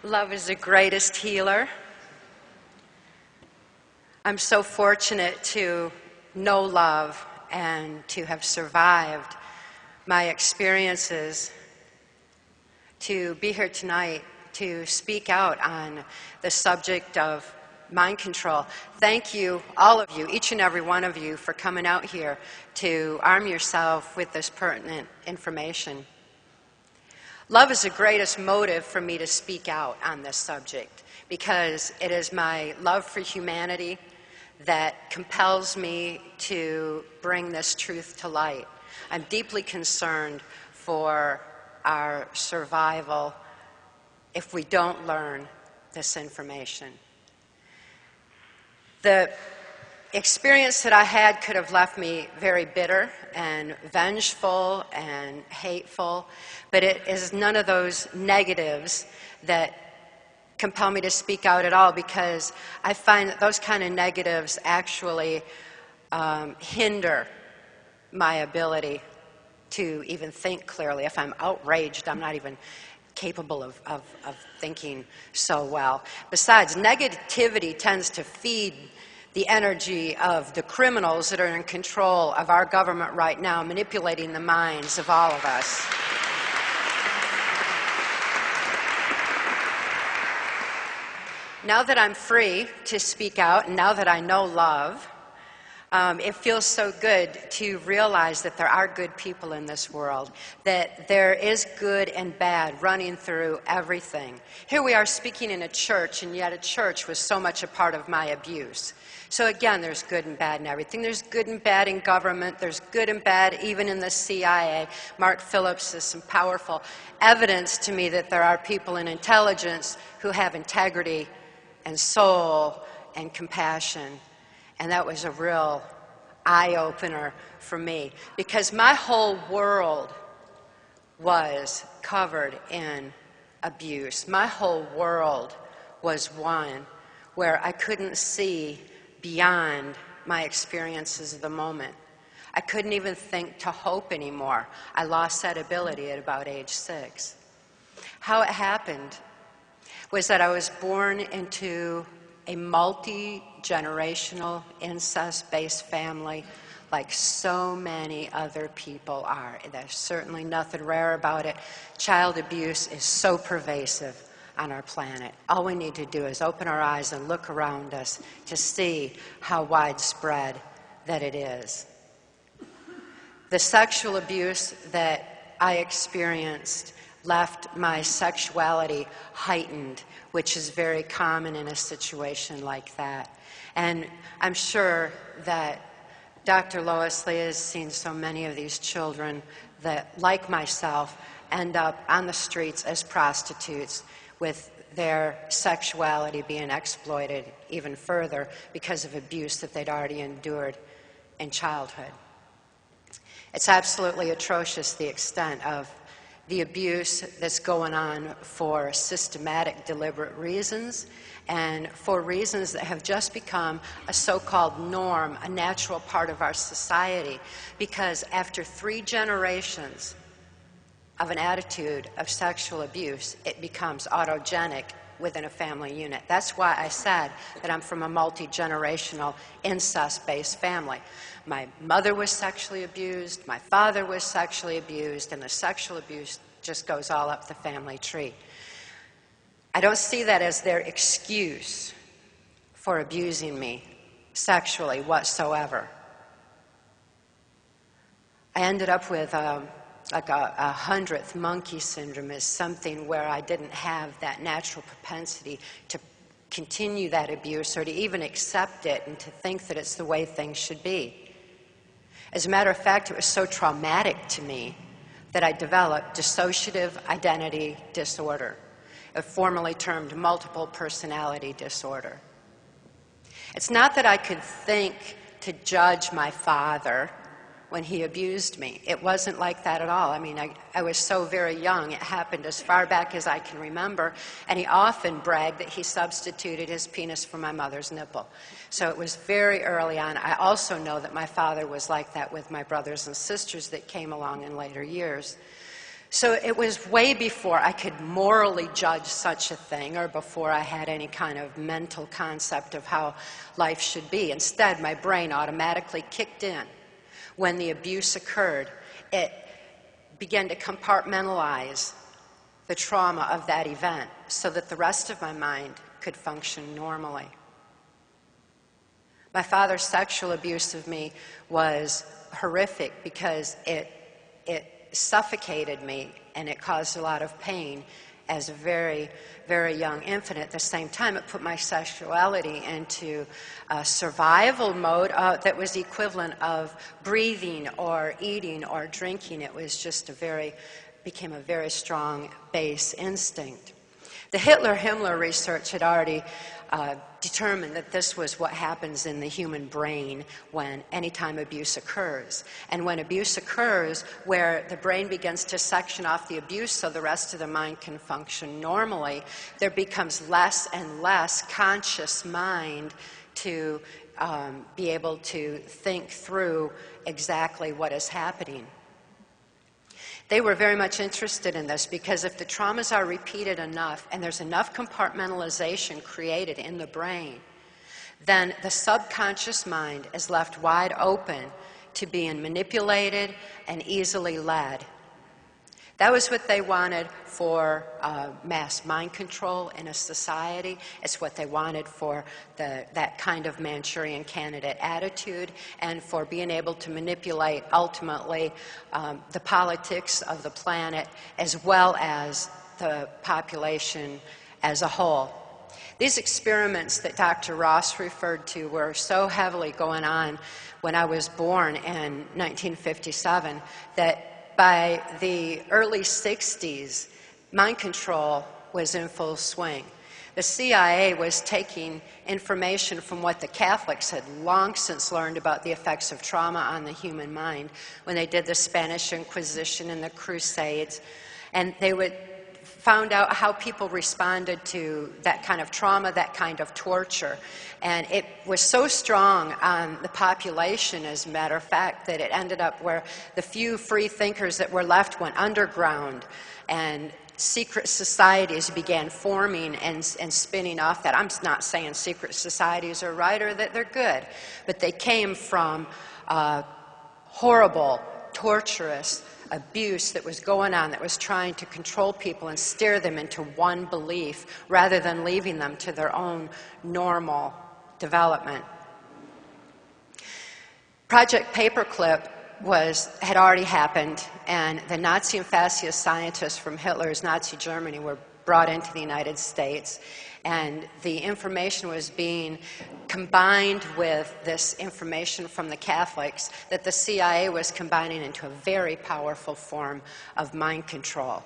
Love is the greatest healer. I'm so fortunate to know love and to have survived my experiences, to be here tonight to speak out on the subject of mind control. Thank you, all of you, each and every one of you, for coming out here to arm yourself with this pertinent information. Love is the greatest motive for me to speak out on this subject because it is my love for humanity that compels me to bring this truth to light. I'm deeply concerned for our survival if we don't learn this information. The experience that I had could have left me very bitter and vengeful and hateful, but it is none of those negatives that compel me to speak out at all, because I find that those kind of negatives actually hinder my ability to even think clearly. If I'm outraged, I'm not even capable of thinking so well. Besides, negativity tends to feed the energy of the criminals that are in control of our government right now, manipulating the minds of all of us. Now that I'm free to speak out, and now that I know love, it feels so good to realize that there are good people in this world, that there is good and bad running through everything. Here we are speaking in a church, and yet a church was so much a part of my abuse. So again, there's good and bad in everything. There's good and bad in government. There's good and bad even in the CIA. Mark Phillips is some powerful evidence to me that there are people in intelligence who have integrity and soul and compassion. And that was a real eye-opener for me, because my whole world was covered in abuse. My whole world was one where I couldn't see beyond my experiences of the moment. I couldn't even think to hope anymore. I lost that ability at about age 6. How it happened was that I was born into a multi-generational incest-based family like so many other people are. There's certainly nothing rare about it. Child abuse is so pervasive on our planet. All we need to do is open our eyes and look around us to see how widespread that it is. The sexual abuse that I experienced left my sexuality heightened, which is very common in a situation like that. And I'm sure that Dr. Lois Lee has seen so many of these children that, like myself, end up on the streets as prostitutes with their sexuality being exploited even further because of abuse that they'd already endured in childhood. It's absolutely atrocious, the extent of the abuse that's going on for systematic, deliberate reasons, and for reasons that have just become a so-called norm, a natural part of our society, because after 3 generations of an attitude of sexual abuse, it becomes autogenic within a family unit. That's why I said that I'm from a multi-generational incest-based family. My mother was sexually abused, my father was sexually abused, and the sexual abuse just goes all up the family tree. I don't see that as their excuse for abusing me sexually whatsoever. I ended up with like a 100th monkey syndrome, is something where I didn't have that natural propensity to continue that abuse or to even accept it and to think that it's the way things should be. As a matter of fact, it was so traumatic to me that I developed dissociative identity disorder, formerly termed multiple personality disorder. It's not that I could think to judge my father when he abused me. It wasn't like that at all. I mean, I was so very young. It happened as far back as I can remember, and he often bragged that he substituted his penis for my mother's nipple. So it was very early on. I also know that my father was like that with my brothers and sisters that came along in later years. So it was way before I could morally judge such a thing, or before I had any kind of mental concept of how life should be. Instead, my brain automatically kicked in. When the abuse occurred, it began to compartmentalize the trauma of that event so that the rest of my mind could function normally. My father's sexual abuse of me was horrific because it suffocated me and it caused a lot of pain as a very, very young infant. At the same time, it put my sexuality into a survival mode that was the equivalent of breathing or eating or drinking. It was just became a very strong base instinct. The Hitler-Himmler research had already determined that this was what happens in the human brain when anytime abuse occurs. And when abuse occurs, where the brain begins to section off the abuse so the rest of the mind can function normally, there becomes less and less conscious mind to be able to think through exactly what is happening. They were very much interested in this because if the traumas are repeated enough and there's enough compartmentalization created in the brain, then the subconscious mind is left wide open to being manipulated and easily led. That was what they wanted for mass mind control in a society. It's what they wanted for that kind of Manchurian candidate attitude, and for being able to manipulate, ultimately, the politics of the planet as well as the population as a whole. These experiments that Dr. Ross referred to were so heavily going on when I was born in 1957 that by the early 60s, mind control was in full swing. The CIA was taking information from what the Catholics had long since learned about the effects of trauma on the human mind when they did the Spanish Inquisition and the Crusades, and they found out how people responded to that kind of trauma, that kind of torture. And it was so strong on the population, as a matter of fact, that it ended up where the few free thinkers that were left went underground, and secret societies began forming and spinning off that. I'm not saying secret societies are right or that they're good, but they came from horrible, torturous abuse that was going on, that was trying to control people and steer them into one belief rather than leaving them to their own normal development. Project Paperclip had already happened, and the Nazi and fascist scientists from Hitler's Nazi Germany were brought into the United States, and the information was being combined with this information from the Catholics that the CIA was combining into a very powerful form of mind control.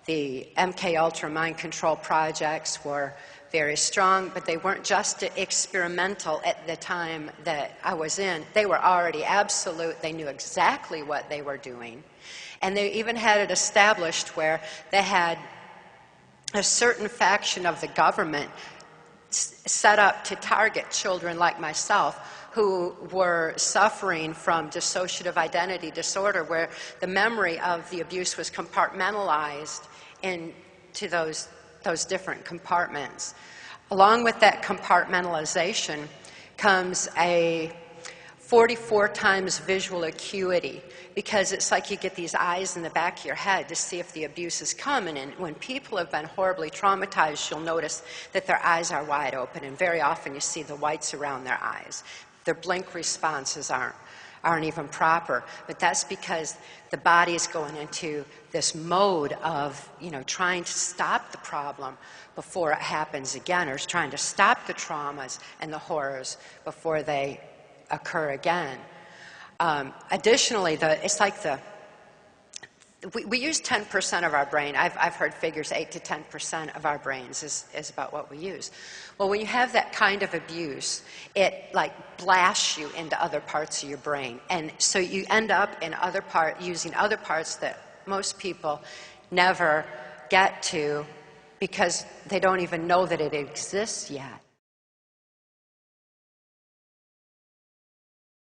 The MK Ultra mind control projects were very strong, but they weren't just experimental at the time that I was in. They were already absolute. They knew exactly what they were doing. And they even had it established where they had a certain faction of the government set up to target children like myself who were suffering from dissociative identity disorder, where the memory of the abuse was compartmentalized into those different compartments. Along with that compartmentalization comes a 44 times visual acuity, because it's like you get these eyes in the back of your head to see if the abuse is coming. And when people have been horribly traumatized, you'll notice that their eyes are wide open, and very often you see the whites around their eyes. Their blink responses aren't even proper, but that's because the body is going into this mode of, trying to stop the problem before it happens again, or is trying to stop the traumas and the horrors before they occur again. Additionally, we use 10% of our brain. I've heard figures 8 to 10% of our brains is about what we use. Well, when you have that kind of abuse, it blasts you into other parts of your brain, and so you end up using other parts that most people never get to because they don't even know that it exists yet.